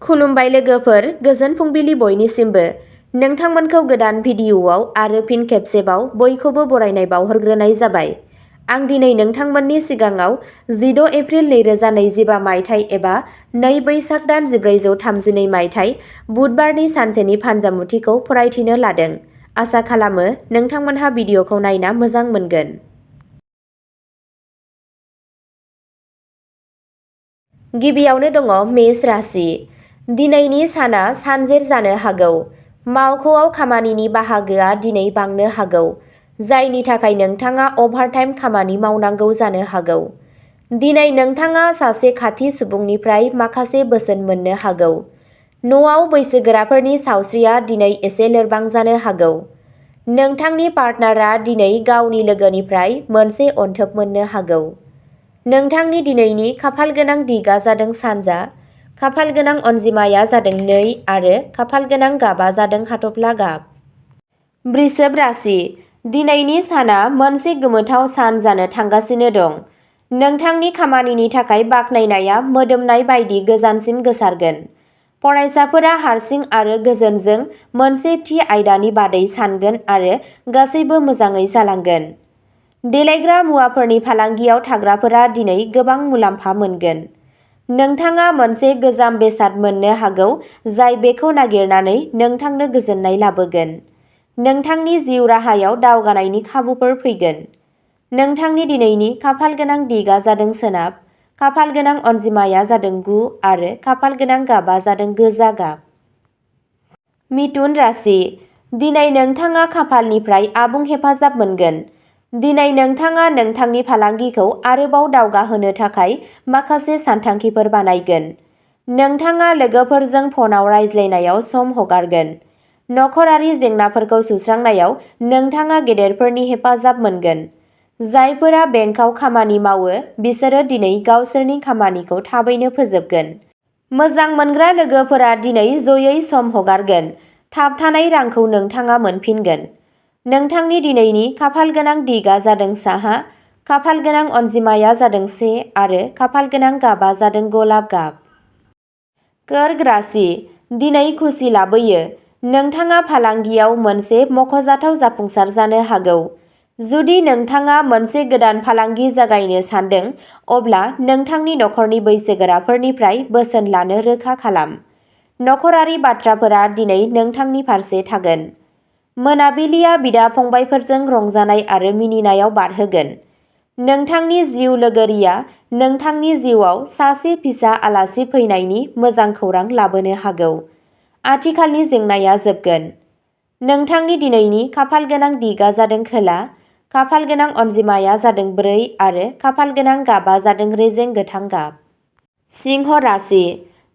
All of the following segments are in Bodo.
खुलुमबाय लोगोफोर, गोजोन फुंबिलि बयनिसिमबो। नोंथांमोनखौ गोदान भिडिअ'आव आरो फिन खेबसेबाव बयखौबो बरायनाय बावहरग्रोनाय जाबाय। आं दिनै नोंथांमोननि सिगाङाव 16 एप्रिल 2025 मायथाइ एबा 2 बैसाग दान 1432 मायथाइ बुधबारनि सानसेनि फानजामुथिखौ फरायथिनो लादों। आसा खालामो नोंथांमोनहा भिडिअ'खौ नायना मोजां मोनगोन। गिबियावनो दङ मेष राशि। दिनैनि साना सानजेर जानो हागौ। मावख'आव खामानिनि बाहागोआ दिनै बांनो हागौ, जायनि थाखाय नोंथाङा अभारटाइम खामानि मावनांगौ जानो हागौ। दिनै नोंथाङा सासे खाथि सुबुंनिफ्राय माखासे बोसोन मोननो हागौ। न'आव बैसोगोराफोरनि सावस्रिया दिनै एसे लोरबां जानो हागौ। नोंथांनि पार्टनारआ दिनै गावनि लोगोनिफ्राय मोनसे अनथोब मोननो हागौ। नोंथांनि दिनैनि खाफालगोनां दिगा जादों सानजा, खाफालगोनां अनजिमाया जादों 2 आरो खाफालगोनां गाबा जादों हाथफ्ला गाब। वृषभ राशि। दिनैनि साना मोनसे गोमोथाव सान जानो थांगासिनो दं। नोंथांनि खामानिनि थाखाय बाख्नायनाया मोदोमनाय बायदि गोजानसिम गोसारगोन। फरायसाफोरा हारसिं आरो गोजोनजों मोनसे थि आयदानि बादै सानगोन आरो गासैबो मोजाङै जालांगोन। देलायग्रा मुवाफोरनि फालांगियाव थाग्राफोरा दिनै गोबां मुलाम्फा मोनगोन। नोंथाङा मोनसे गोजाम बेसाद मोननो हागौ जाय बेखौ नागिरनानै नोंथांनो गोजोननाय लाबोगोन। नोंथांनि जिउ राहायाव दावगानायनि खाबुफोर फैगोन। नोंथांनि दिनैनि खाफालगोनां दिगा जादों सोनाब, खाफालगोनां अनजिमाया जादों 9 आरो खाफालगोनां गाबा जादों गोजा गाब। मिथुन राशि। दिनै नोंथाङा खाफालनिफ्राय आबुं हेफाजाब मोनगोन। दिनै नोंथाङा नोंथांनि फालांगिखौ आरोबाव दावगाहोनो थाखाय माखासे सानथांखिफोर बानायगोन। नोंथाङा लोगोफोरजों फनाव रायज्लायनायाव सम हगारगोन। नखरारि जेंनाफोरखौ सुस्रांनायाव नोंथाङा गेदेरफोरनि हेफाजाब मोनगोन। जायफोरा बेंकआव खामानि मावो बिसोरो दिनै गावसोरनि खामानिखौ थाबैनो फोजोबगोन। मोजां मोनग्रा लोगोफोरा दिनै जयै सम हगारगोन। थाबथानाय रांखौ नोंथाङा मोनफिनगोन। नोंथांनि दिनैनि खाफालगोनां दिगा जादों साहा, खाफालगोनां अनजिमाया जादों 1 आरो खाफालगोनां गाबा जादों गलाब गाब। कर्क राशि। दिनै खुसि लाबोयो। नोंथाङा फालांगियाव मोनसे मख'जाथाव जाफुंसार जानो हागौ। जुदि नोंथाङा मोनसे गोदान फालांगि जागायनो सानदों, अब्ला नोंथांनि नखरनि बैसोगोराफोरनिफ्राय बोसोन लानो रोखा खालाम। नखरारि बाथ्राफोरा दिनै नोंथांनि फारसे थागोन। मोनाबिलिया बिदा-फंबायफोरजों रंजानाय आरो मिनिनायाव बारहोगोन। नोंथांनि जिउ लोगोरिया नोंथांनि जिउआव सासे फिसा आलासि फैनायनि मोजां खौरां लाबोनो हागौ। आथिखालनि जेंनाया जोबगोन। नोंथांनि दिनैनि खाफालगोनां दिगा जादों खोला, खाफालगोनां अनजिमाया जादों 4 आरो खाफालगोनां गाबा जादों रेजें गोथां गाब। सिंह राशि।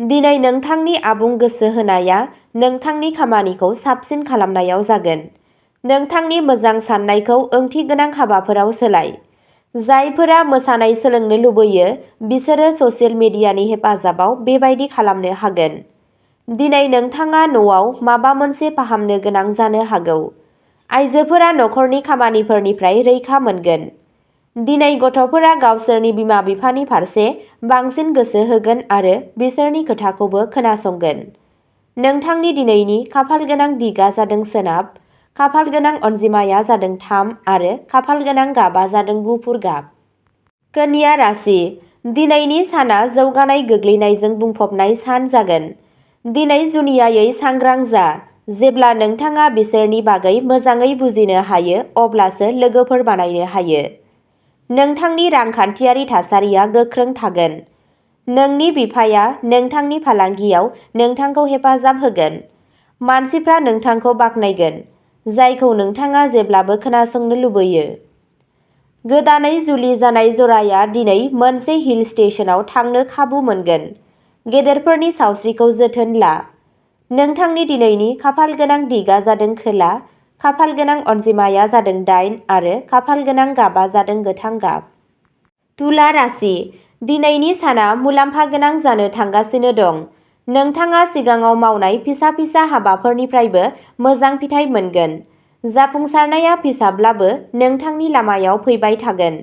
दिनै नोंथांनि आबुं गोसो होनाया नोंथांनि खामानिखौ साबसिन खालामनायाव जागोन। नोंथांनि मोजां साननायखौ ओंथिगोनां हाबाफोराव सोलाय। जायफोरा मोसानाय सोलोंनो लुबैयो बिसोरो ससियेल मिडियानि हेफाजाबाव बेबायदि खालामनो हागोन। दिनै नोंथाङा न'आव माबा मोनसे फाहामनो गोनां जानो हागौ। आइजोफोरा नखरनि खामानिफोरनिफ्राय रैखा मोनगोन। दिनै गथ'फोरा गावसोरनि बिमा-बिफानि फारसे बांसिन गोसो होगोन आरो बिसोरनि खोथाखौबो खोनासंगोन। नोंथांनि दिनैनि खाफालगोनां दिगा जादों सोनाब, खाफालगोनां अनजिमाया जादों 3 आरो खाफालगोनां गाबा जादों गुफुर गाब। कन्या राशि। दिनैनि साना जौगानाय गोग्लैनायजों बुंफबनाय सान जागोन। दिनै जुनियायै सांग्रां जा। जेब्ला नोंथाङा बिसोरनि बागै मोजाङै बुजिनो हायो अब्लासो लोगोफोर बानायनो हायो। नोंथांनि रांखान्थियारि थासारिया गोख्रों थागोन। नोंनि बिफाया नोंथांनि फालांगियाव नोंथांखौ हेफाजाब होगोन। मानसिफ्रा नोंथांखौ बाख्नायगोन, जायखौ नोंथाङा जेब्लाबो खोनासंनो लुबैयो। गोदानै जुलि जानाय जराया दिनै मोनसे हिल स्टेशनाव थांनो खाबु मोनगोन। गेदेरफोरनि सावस्रिखौ जोथोन ला। नोंथांनि दिनैनि खाफालगोनां दिगा जादों खोला, खाफालगोनां अनजिमाया जादों 8 आरो खाफालगोनां गाबा जादों गोथां गाब। तुला राशि। दिनैनि साना मुलाम्फा गोनां जानो थांगासिनो दं। नोंथाङा सिगाङाव मावनाय फिसा फिसा हाबाफोरनिफ्रायबो मोजां फिथाइ मोनगोन। जाफुंसारनाया फिसाब्लाबो नोंथांनि लामायाव फैबाय थागोन।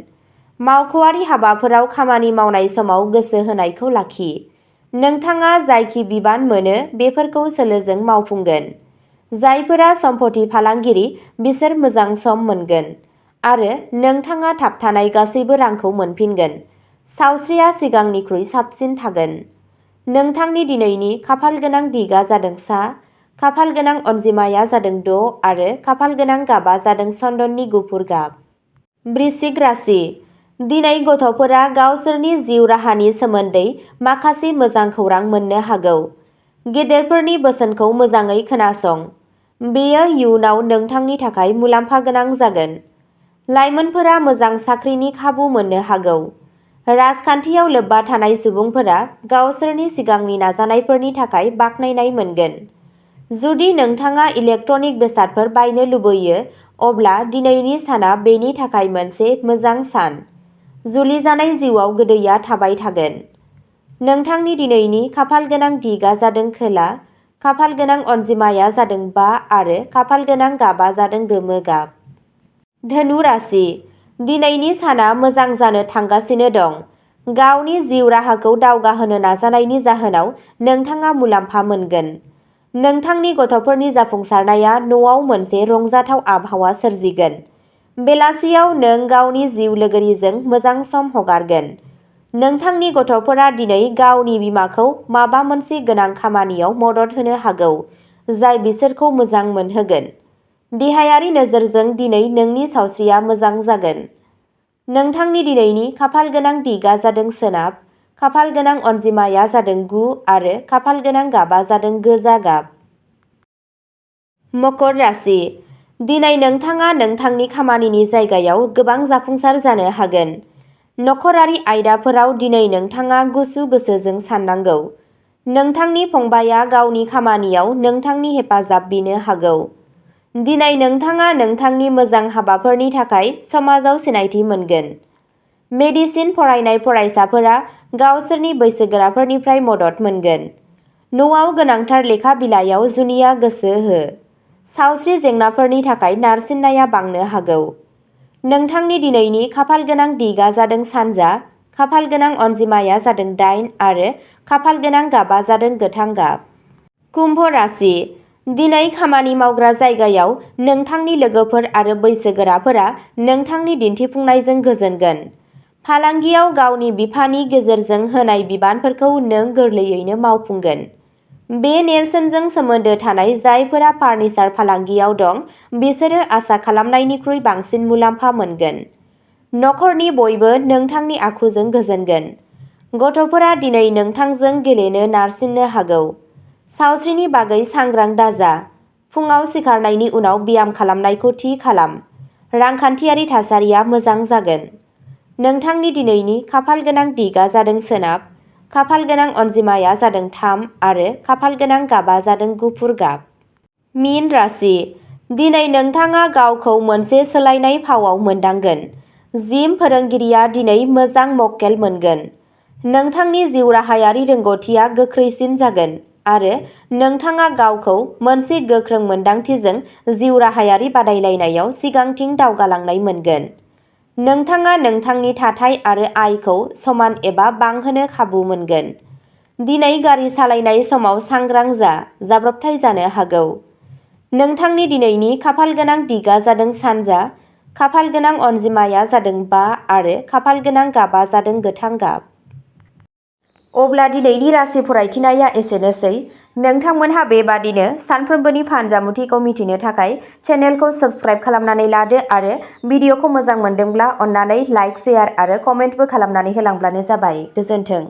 मावख'आरि हाबाफोराव खामानि मावनाय समाव गोसो होनायखौ लाखि। नोंथाङा जायखि बिबान मोनो बेफोरखौ सोलोजों मावफुंगोन। जायफोरा सम्पथि फालांगिरि बिसोर मोजां सम मोनगोन आरो नोंथाङा थाबथानाय गासैबो रांखौ मोनफिनगोन। सावस्रिया सिगांनिख्रुइ साबसिन थागोन। नोंथांनि दिनैनि खाफालगोनां दिगा जादों सा, खाफालगोनां अनजिमाया जादों 6 आरो खाफालगोनां गाबा जादों चन्दननि गुफुर गाब। वृश्चिक राशि। दिनै गथ'फोरा गावसोरनि जिउ राहानि सोमोन्दै माखासे मोजां खौरां मोननो हागौ। गेदेरफोरनि बोसोनखौ मोजाङै खोनासं। बेयो इयुनाव नोंथांनि थाखाय मुलाम्फा गोनां जागोन। लाइमोनफोरा मोजां साख्रिनि खाबु मोननो हागौ। राजखान्थियाव लोब्बा थानाय सुबुंफोरा गावसोरनि सिगांनि नाजानायफोरनि थाखाय बाख्नायनाय मोनगोन। जुदि नोंथाङा इलेक्ट्रनिक बेसादफोर बायनो लुबैयो अब्ला दिनैनि साना बेनि थाखाय मोनसे मोजां सान। जुलि जानाय जिउआव गोदैया थाबाय थागोन। नोंथांनि दिनैनि खाफालगोनां दिगा जादों खोला, खाफालगोनां अनजिमाया जादों 5 आरो खाफालगोनां गाबा जादों गोमो गाब। धनु राशि। दिनैनि साना मोजां जानो थांगासिनो दं। गावनि जिउ राहाखौ दावगाहोनो नाजानायनि जाहोनाव नोंथाङा मुलाम्फा मोनगोन। नोंथांनि गथ'फोरनि जाफुंसारनाया न'आव मोनसे रंजाथाव आबहावा सोरजिगोन। बेलासियाव नों गावनि जिउ लोगोरिजों मोजां सम हगारगोन। नोंथांनि गथ'फोरा दिनै गावनि बिमाखौ माबा मोनसे गोनां खामानियाव मदद होनो हागौ जाय बिसोरखौ मोजां मोनहोगोन। देहायारि नोजोरजों दिनै नोंनि सावस्रिया मोजां जागोन। नोंथांनि दिनैनि खाफालगोनां दिगा जादों सोनाब, खाफालगोनां अनजिमाया जादों 9 आरो खाफालगोनां गाबा जादों गोजा गाब। मकर राशि। दिनै नोंथाङा नोंथांनि खामानिनि जायगायाव गोबां जाफुंसार जानो हागोन। नखरारि आयदाफोराव दिनै नोंथाङा गुसु गोसोजों साननांगौ। नोंथांनि फंबायआ गावनि खामानियाव नोंथांनि हेफाजाब बिनो हागौ। दिनै नोंथाङा नोंथांनि मोजां हाबाफोरनि थाखाय समाजाव सिनायथि मोनगोन। मेडिसिन फरायनाय फरायसाफोरा गावसोरनि बैसोगोराफोरनिफ्राय मदद मोनगोन। न'आव गोनांथार लेखा बिलाइयाव जुनिया गोसो हो। सावस्रि जेंनाफोरनि थाखाय नारसिननाया बांनो हागौ। नोंथांनि दिनैनि खाफालगोनां दिगा जादों सानजा, खाफालगोनां अनजिमाया जादों 8 आरो खाफालगोनां गाबा जादों गोथां गाब। कुम्भ राशि। दिनै खामानि मावग्रा जायगायाव नोंथांनि लोगोफोर आरो बैसोगोराफोरा नोंथांनि दिन्थिफुंनायजों गोजोनगोन। फालांगियाव गावनि बिफानि गेजेरजों होनाय बिबानफोरखौ नों गोरलैयैनो मावफुंगोन। बे नेरसोनजों सोमोन्दो थानाय जायफोरा फार्निचार फालांगियाव दं बिसोरो आसा खालामनायनिख्रुइ बांसिन मुलाम्फा मोनगोन। नखरनि बयबो नोंथांनि आखुजों गोजोनगोन। गथ'फोरा दिनै नोंथांजों गेलेनो नारसिननो हागौ। सावस्रिनि बागै सांग्रां दाजा। फुंआव सिखारनायनि उनाव ब्याम खालामनायखौ थि खालाम। रांखान्थियारि थासारिया मोजां जागोन। नोंथांनि दिनैनि खाफालगोनां दिगा जादों सोनाब, खाफालगोनां अनजिमाया जादों 3 आरो खाफालगोनां गाबा जादों गुफुर गाब। मीन राशि। दिनै नोंथाङा गावखौ मोनसे सोलायनाय फावआव मोनदांगोन। जिम फोरोंगिरिया दिनै मोजां मक्केल मोनगोन। नोंथांनि जिउ राहायारि रोंग'थिया गोख्रैसिन जागोन आरो नोंथाङा गावखौ मोनसे गोख्रों मोनदांथिजों जिउ राहायारि बादायलायनायाव सिगांथिं दावगालांनाय मोनगोन। नोंथाङा नोंथांनि थाथाय आरो आयखौ समान एबा बांहोनो खाबु मोनगोन। दिनै गारि सालायनाय समाव सांग्रां जा, जाब्रबथाय जानो हागौ। नोंथांनि दिनैनि खाफालगोनां दिगा जादों सानजा, खाफालगोनां अनजिमाया जादों 5 आरो खाफालगोनां गाबा जादों गोथां गाब। अब्ला दिनैनि राशि फरायथिनाया एसेनोसै। नोंथांमोनहा बेबादिनो सानफ्रोमबोनि फानजामुथिखौ मिथिनो थाखाय चेनेलखौ साबस्क्राइब खालामनानै लादो आरो भिडिअखौ मोजां मोनदोंब्ला अन्नानै लाइक, शेयार आरो कमेन्टबो खालामनानै होलांब्लानो जाबाय। गोजोन्थों।